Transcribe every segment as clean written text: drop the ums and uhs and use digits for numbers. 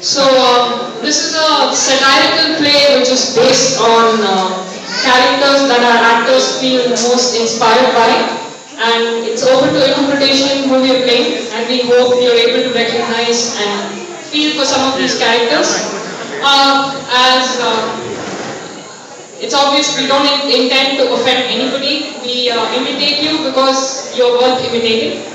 So this is a satirical play which is based on characters that our actors feel most inspired by, and it's open to interpretation who we are playing, and we hope you're able to recognize and feel for some of these characters. As it's obvious we don't intend to offend anybody. We imitate you because you're worth imitating.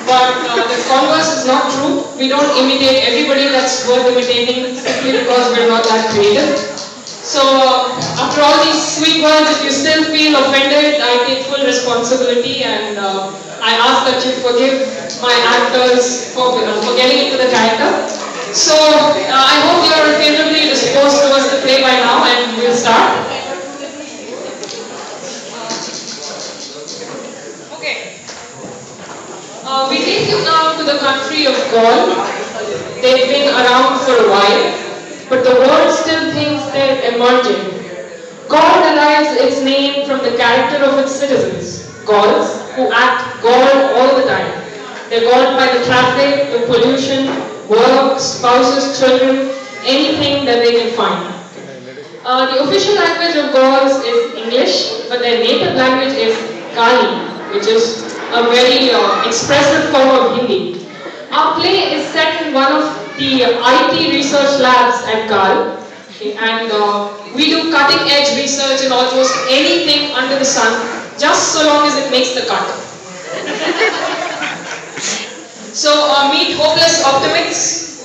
But the converse is not true. We don't imitate everybody that's worth imitating simply because we're not that creative. So after all these sweet words, if you still feel offended, I take full responsibility, and I ask that you forgive my actors for getting into the character. So I hope you're favorably disposed towards the play by now, and we'll start. We take you now to the country of Gaul. They've been around for a while, but the world still thinks they're emerging. Gaul derives its name from the character of its citizens, Gauls, who act Gaul all the time. They're galled by the traffic, the pollution, work, spouses, children, anything that they can find. The official language of Gauls is English, but their native language is Gali, which is a very expressive form of Hindi. Our play is set in one of the IT research labs at Gal, and we do cutting edge research in almost anything under the sun, just so long as it makes the cut. So meet hopeless optimists,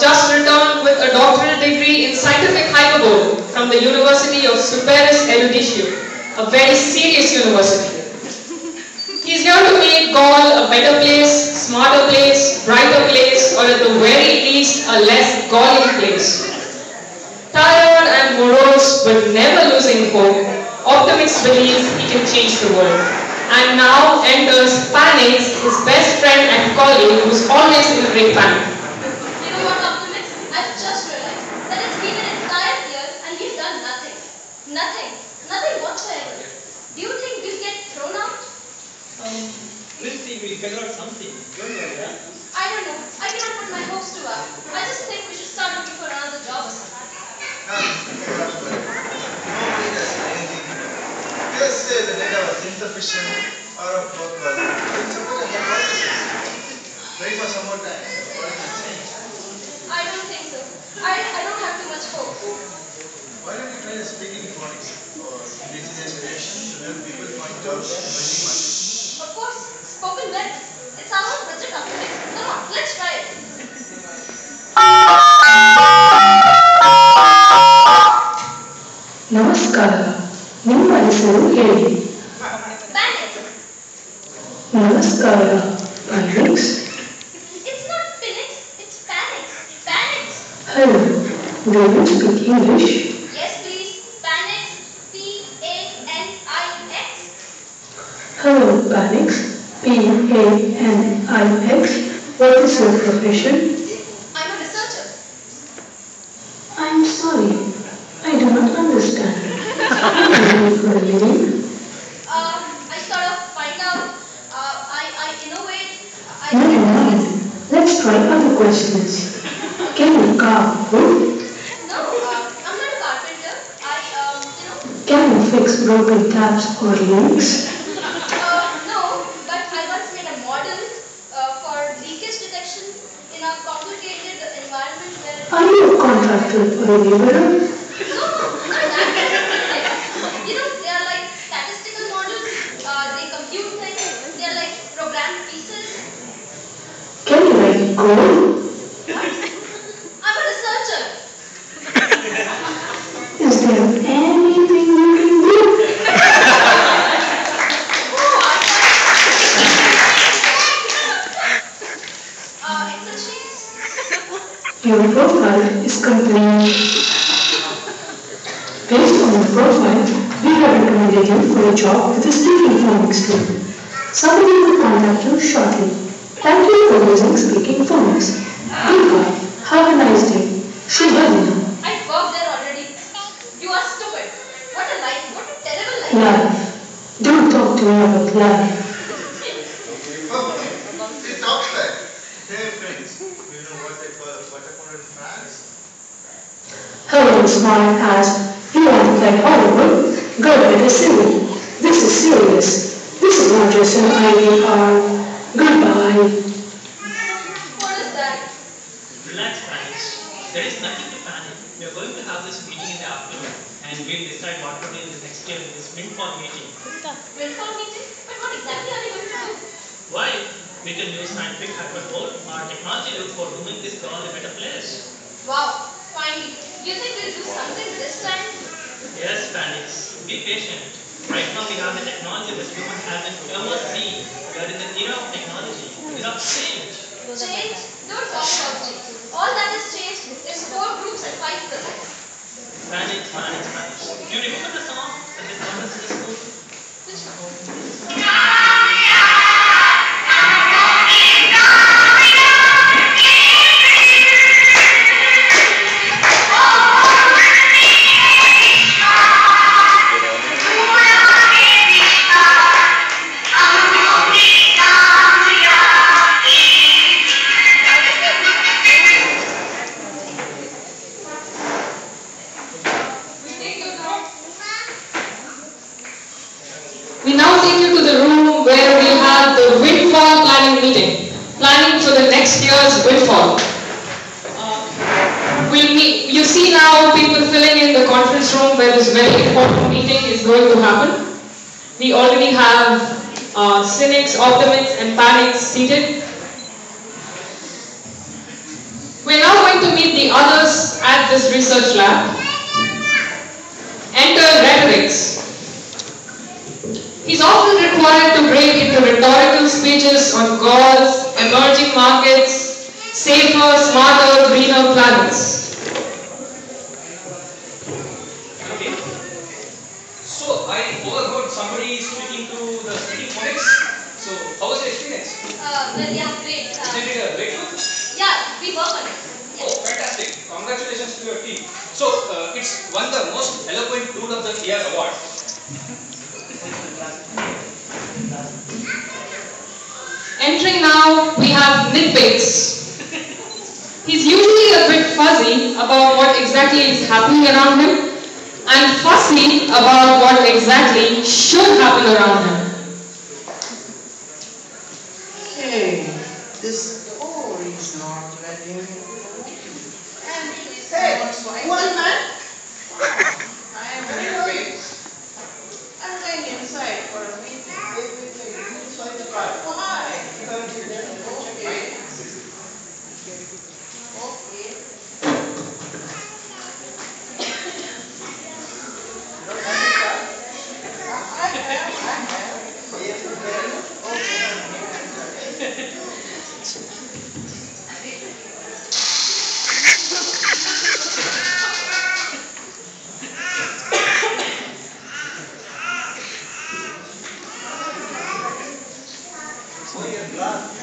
just returned with a doctoral degree in scientific hyperbole from the University of Superis Eruditio, a very serious university. He's here to make Gaul a better place, smarter place, brighter place, or at the very least a less galling place. Tired and morose but never losing hope, Optimist believes he can change the world. And now enters Panix, his best friend and colleague, who's always in a great panic. You know what, Optimist? I've just realized that it's been an entire year and we've done nothing. Nothing. Nothing whatsoever. Do you think we'll get thrown out? Let's see, we'll figure out something. Don't worry, huh? I don't know. I cannot put my hopes to up. I just think we should start looking for another job or something. Nobody does anything. Just say the data was insufficient or of poor quality. Then suppose a hypothesis. Wait for some more time. What is change? I don't think so. I don't have too much hope. Why don't you try the speaking phonics or using inspiration to help people find jobs in many markets? Of course, spoken well. It's our own project, Optimist. Come on, let's try it. ನಮಸ್ಕಾರ ನಿಮ್ಮ ಹೆಸರು ಹೇಳಿ Panix. ನಮಸ್ಕಾರ Panix. It's not Phoenix, it's Panix. Panix. Hello, do you speak English? Yes, please. Panix. P-A-N-I-X. Hello Panix, Panix. What is your profession? I'm a researcher. I'm sorry, I do not understand. What do you do for a living? I sort of find out, I innovate, Never mind. Let's try other questions. Can you carve wood? No, I'm not a carpenter. Can you fix broken taps or leaks? No, but I once made a model for leakage detection in a complicated environment where... Are you a contractor or a laborer? No, not that kind of things. They are like statistical models, they compute things, they are like programmed pieces. Can you write code? What? I'm a researcher. Is there anything you can do? It's a chase. Your profile is complete. Based on your profile, we have recommended you for a job with the Speaking Phonics team. Somebody will contact you shortly. Thank you for using Speaking Phonics. Goodbye. Have a nice day. Shubha-dina. I worked there already. You are stupid. What a life. What a terrible life. Life. Don't talk to me about life. He talks like, hey friends, you know what they call a butterfly? corporate fans. Hello, smile as you want to play Hollywood? Go ahead, it's silly. This is serious. This is not just an IVR. Goodbye. What is that? Relax, panics. There is nothing to panic. We are going to have this meeting in the afternoon and we'll decide what to do in the next year in this windfall meeting. Windfall meeting? But what exactly are they going to do? Why? We can use scientific hyperbole or technology look for doing this world a better place. Wow, finally. Do you think we'll do something this time? Yes, panics. Be patient. Right now we have the technology that humans haven't ever seen. We are in the era of technology. Era of change. Change? Don't talk about change. All that has changed is 4 groups and 5 projects. Panics, panics, panics. Do you remember the song that they taught us in the school? Which one? We now take you to the room where we have the windfall planning meeting. Planning for the next year's windfall. You see now people filling in the conference room where this very important meeting is going to happen. We already have cynics, optimists and panics seated. We're now going to meet the others at this research lab. Enter Rhetorics. He's often required to break into rhetorical speeches on goals, emerging markets, safer, smarter, greener planets. Okay. So I overheard somebody speaking to the speaking phonics. So how was your experience? Well, yeah, great. Did it breakthrough? Yeah, we work on it. Oh, fantastic! Congratulations to your team. So it's won the most eloquent tool of the year award. Entering now, we have Nitpicks. He's usually a bit fuzzy about what exactly is happening around him and fussy about what exactly should happen around him. Hey, this door is not letting me go. And hey, one man. I am very big. I'm going inside for a meeting. Why? Okay. Okay.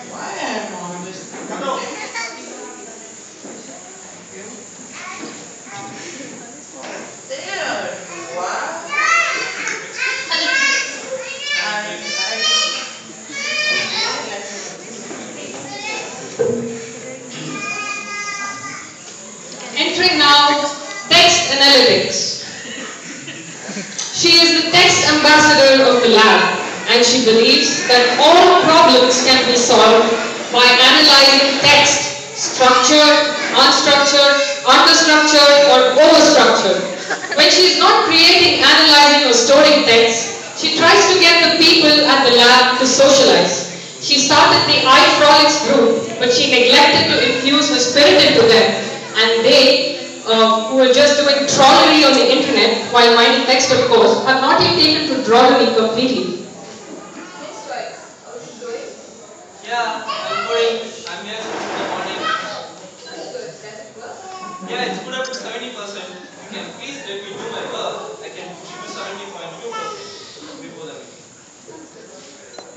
Why am I on this? There you are. Entering now, Text Analytics. She is the text ambassador of the lab, and she believes that all problems can be solved by analyzing text, structured, unstructured, understructured, or overstructured. When she is not creating, analyzing, or storing text, she tries to get the people at the lab to socialize. She started the iFrolics group, but she neglected to infuse her spirit into them, and they, who were just doing trollery on the internet while minding text of course, have not yet taken to drollery completely. Next slide. How's it going? Yeah, I'm going. I'm here since the morning. That's good. Does it work? Yeah, it's put up to 70%. You can please let me do my work. I can push it to 70.2% before the meeting.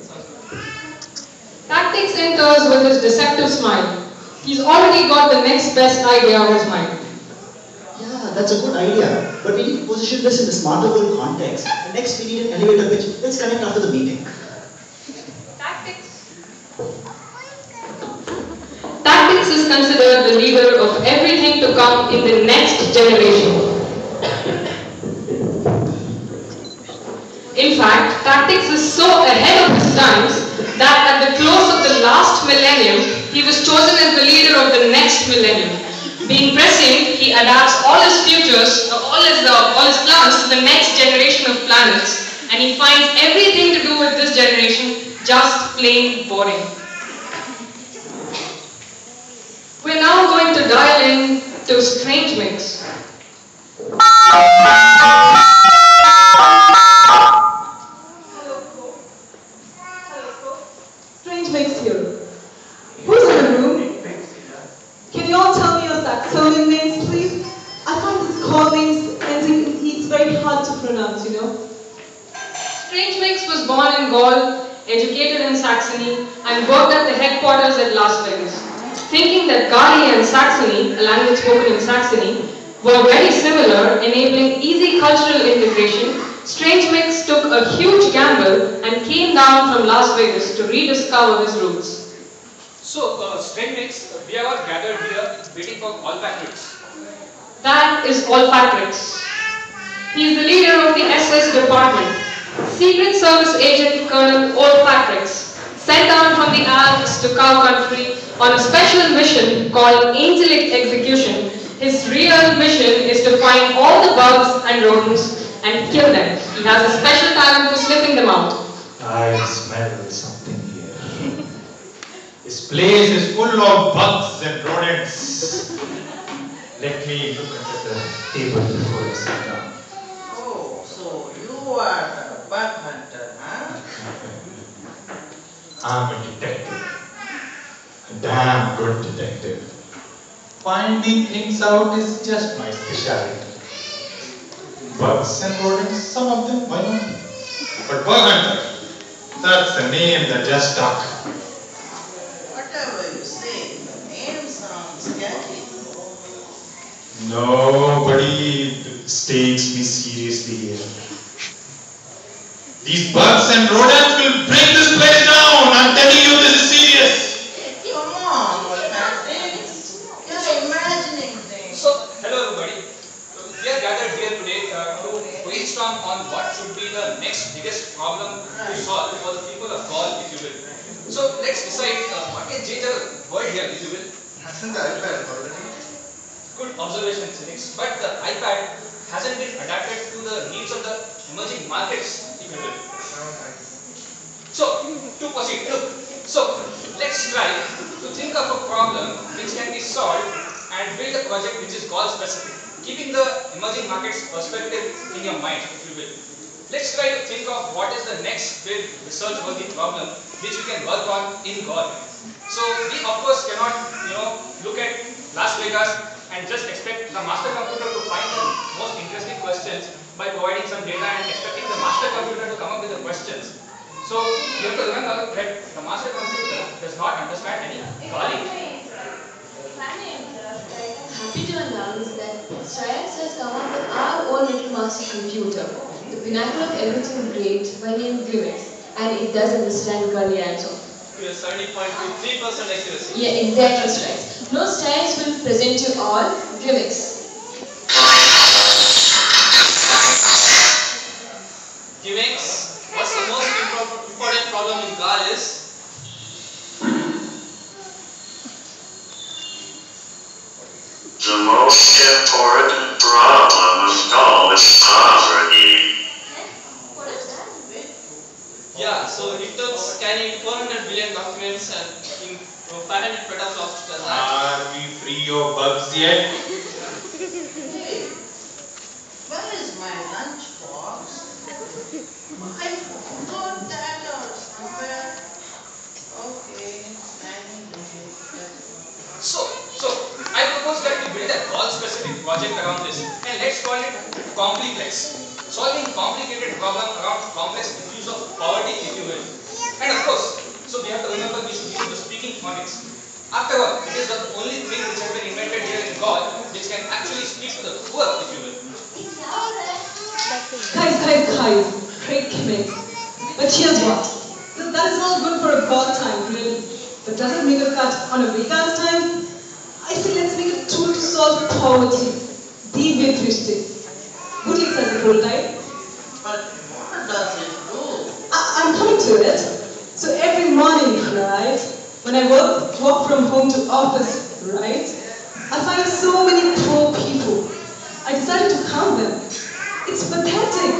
Sounds good. Tactics enters with his deceptive smile. He's already got the next best idea on his mind. Yeah, that's a good idea. But we need to position this in the smarter world context. And next we need an elevator pitch. Let's connect after the meeting. Tactics. Tactics is considered the leader of every come in the next generation. In fact, Tactics is so ahead of his times that at the close of the last millennium, he was chosen as the leader of the next millennium. Being prescient, he adapts all his plans to the next generation of planets, and he finds everything to do with this generation just plain boring. We're now going to dial in to Strange Mix. Strange Mix here. Who's in the room? Can you all tell me your Saxonian names, please? I find these call names ending in E, it's very hard to pronounce, you know. Strange Mix was born in Gaul, educated in Saxony, and worked at the headquarters at Las Vegas. Thinking that Gauli and Saxony, a language spoken in Saxony, were very similar, enabling easy cultural integration, Strange Mix took a huge gamble and came down from Las Vegas to rediscover his roots. So, Strange Mix, we are all gathered here waiting for Olfactrix. That is Olfactrix. He is the leader of the SS department. Secret Service agent Colonel Olfactrix, sent down from the Alps to Cow Country on a special mission called Angelic Execution. His real mission is to find all the bugs and rodents and kill them. He has a special talent for sniffing them out. I smell something here. This place is full of bugs and rodents. Let me look at the table before I sit down. Oh, so you are the bug hunter, huh? I'm a detective. A damn good detective. Finding things out is just my specialty. Bugs and rodents, some of them, why not? But bug hunter, that's a name that just stuck. Whatever you say, the name sounds scary. Nobody takes me seriously here. These bugs and rodents will bring this place down. I'm telling you, this is serious. Come on, Olfactrix. You're imagining things. So, hello everybody. We are gathered here today to brainstorm on what should be the next biggest problem to solve for the people of Gaul, if you will. So, let's decide what can change the world here, if you will. Hasn't the iPad already? Good observation, Phoenix. But the iPad hasn't been adapted to the needs of the emerging markets, if you will. So, to proceed, look. So, let's try to think of a problem which can be solved and build a project which is Gaul specific, keeping the emerging markets perspective in your mind, if you will. Let's try to think of what is the next big research-worthy problem which we can work on in Gaul. So, we of course cannot, look at Las Vegas and just expect the master computer to find the most interesting questions by providing some data and expecting the master computer to come up with the questions. So, you have to remember that the master computer does not understand any Gauli. Happy to announce that Striax has come up with our own little master computer, the pinnacle of everything great by name Grimix, and it does understand Gauli also. We are 70.23% accuracy. Yeah, exactly, Striax. Now Striax will present you all Grimix. Grimix, what's the most important problem in Gaul is? The most important problem of Gaul is poverty. Yeah, so it took scanning 400 billion documents and in 500 petaflops per night. Are we free of bugs yet? Hey, where is my lunchbox? I forgot that or somewhere. Okay, So, I propose that we build a Gaul-specific project around this, and let's call it Complex. Solving complicated problems around complex issues of poverty, if you will. And of course, so we have to remember we should use the speaking phonics. After all, it is the only thing which has been invented here in Gaul which can actually speak to the poor, if you will. Guys, great gimmick. But here's what. That is all good for a Gaul time, really. But does it make a cut on a Vegas time? I say let's make a tool to solve solve poverty, deviate drishti. Good accessible, right? But what does it do? I'm coming to it. So every morning, right, when I walk from home to office, right, I find so many poor people. I decided to count them. It's pathetic.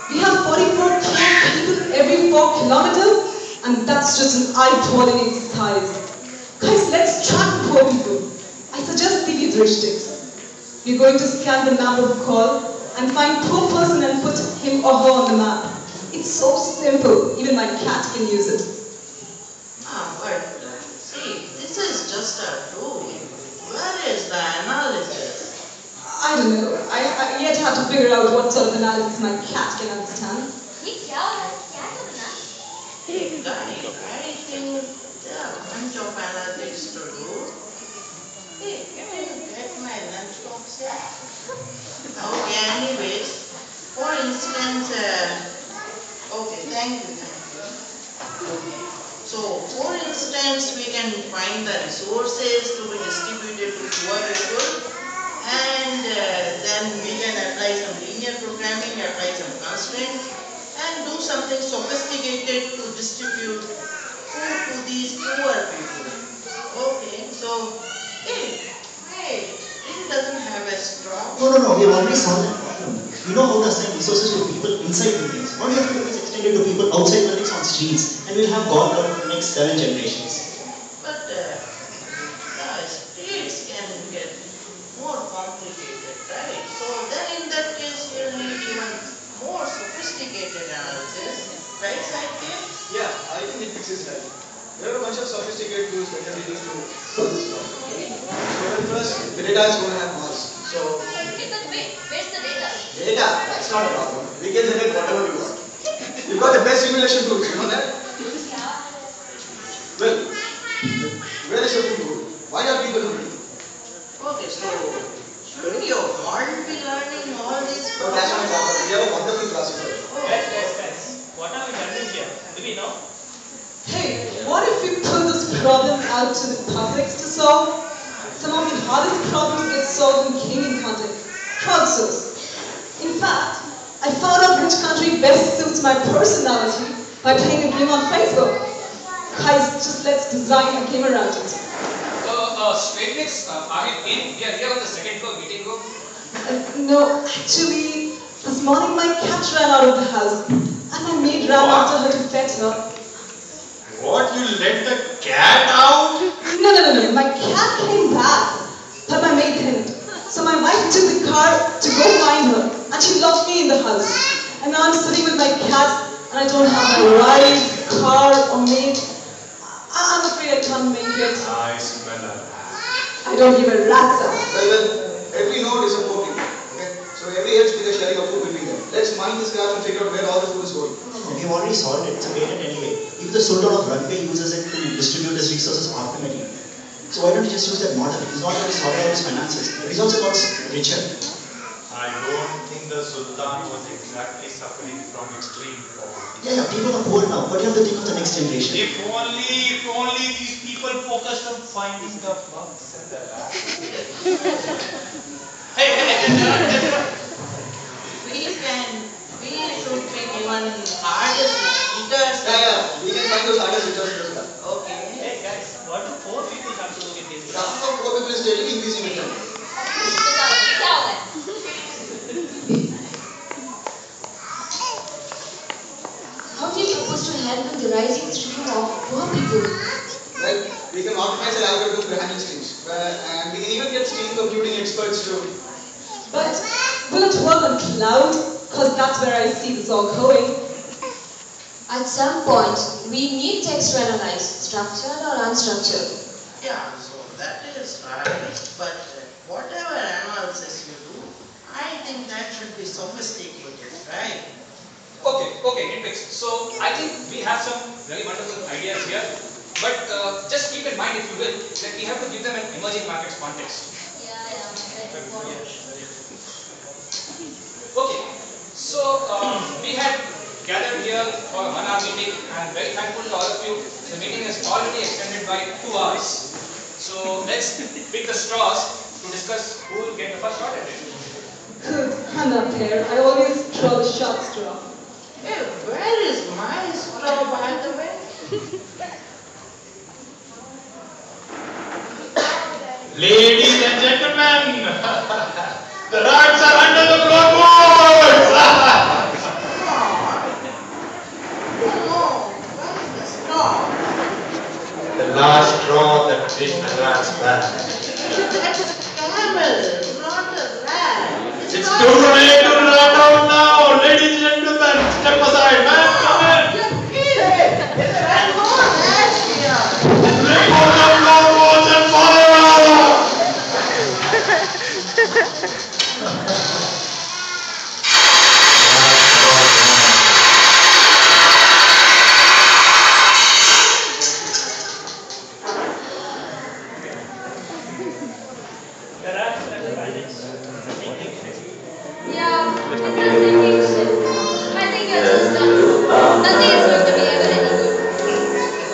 We have 44 poor people every 4 kilometers, and that's just an eye-rolling exercise. Guys, let's track poor people. I suggest TV Drishtiks. We're going to scan the map of call and find poor person and put him or her on the map. It's so simple, even my cat can use it. But see, this is just a tool. Where is the analysis? I don't know. I yet have to figure out what sort of analysis my cat can understand. Hey guys, I think there are a bunch of analytics to do. Hey, can I get my lunchbox here? Okay, anyways, for instance, okay, thank you. Okay. So, for instance, we can find the resources to be distributed to poor people, and then we can apply some linear programming, apply some constraints, and do something sophisticated to distribute food to these poor people. Okay, so, hey, it doesn't have a straw. No, we have already solved that problem. We know how to assign resources to people inside buildings. All we have to do is extend it to people outside buildings on streets, and we'll have God covered for the next 7 generations. But the streets can get more complicated, right? So then in that case, we'll need even more sophisticated analysis, right, Sidekick? Yeah, I think it fixes that. There are a bunch of sophisticated tools that can be used to solve this problem. So first, the data is going to have mass. So Hey, but wait, where's the data? data, that's not a problem. We can generate whatever we want. We've got the best simulation tools, you know that? Well, where is your food? Why are people hungry? Okay, so shouldn't your model be learning all these So that's not a problem. We have a wonderful classifier. Guys. What are we learning here? Do we know? Hey, what if we put this problem out to the public to solve? Some of the hardest problems get solved in gaming content. Crowdsource. In fact, I found out which country best suits my personality by playing a game on Facebook. Guys, just let's design a game around it. Straight mix, are we in? We are here on the second floor meeting room. No, actually, this morning my cat ran out of the house, and my maid ran after her to fetch her. What, you let the cat out? No, my cat came back, but my maid didn't. So my wife took the car to go find her, and she locked me in the house. And now I'm sitting with my cat, and I don't have my wife, car, or maid. I'm afraid I can't make it. I smell a rat. I don't give a rat's ass. Well, every node is a poking. Okay? So every edge with a sharing of food will be there. Let's mine this graph and figure out where all the food is going. No, we've already solved it. It's a patent anyway. Even the Sultan of Runway uses it to distribute his resources optimally. So why don't you just use that model? He's not going to sort out his finances. He's also got richer. I don't think the Sultan was exactly suffering from extreme poverty. Yeah, people are poor now. What do you have to think of the next generation? If only these people focused on finding the bugs and the rats. We should pick even hardest eaters. Yeah, we can find those hardest returns as well. Okay. Hey guys, what do poor people have to do with this? The number of poor people is steadily increasing in time. How do you propose to handle the rising stream of poor people? Well, we can optimize an algorithm for handling streams. And we can even get stream computing experts to. But will it work on cloud? Because that's where I see this all going. At some point, we need text to analyze, structured or unstructured. Yeah, so that is right. But whatever analysis you do, I think that should be sophisticated, right? Okay, it makes. So I think we have some very wonderful ideas here, but just keep in mind, if you will, that we have to give them an emerging markets context. Okay, so we had gathered here for a 1-hour meeting, and very thankful to all of you. The meeting is already extended by 2 hours. So let's pick the straws. to discuss who will get the first shot at it. I'm not there. I always draw the short straw. Hey, where is my straw, by the way? Ladies and gentlemen, the rats are under the floorboards! The last straw that reached the rat's back. That's a camel, not a rat. It's too late to rat out now! Ladies and gentlemen, step aside, man, come in! It's a rat more nasty. Report the floorboards and fire! Yeah, I think you're just done. Nothing is going to be ever any good.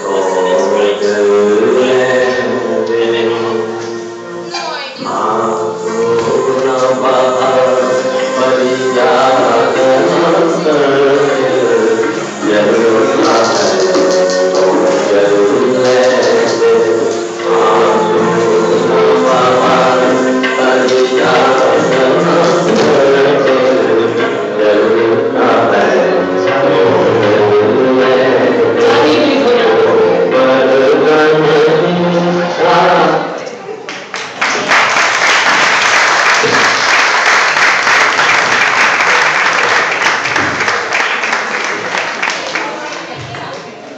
What's the next phrase?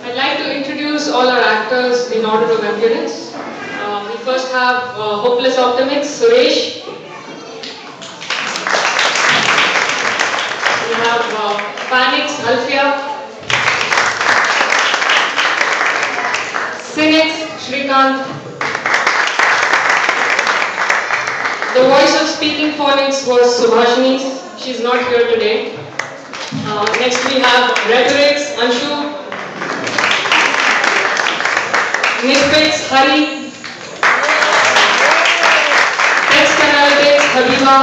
I'd like to introduce all our actors in order of appearance. We first have Hopeless Optimist, Suresh. We have Panics, Alfia. Cynics, Shrikant. The voice of Speaking Phonics was Subhashini. She's not here today. Next we have Rhetorics, Anshu. Misfits, Hari. Text Analytics, Habiba.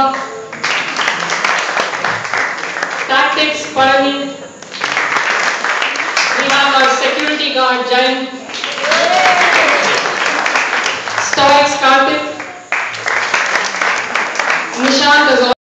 Tactics, Parani. We have our security guard, Jain. Stoics, Karthik. Nishant as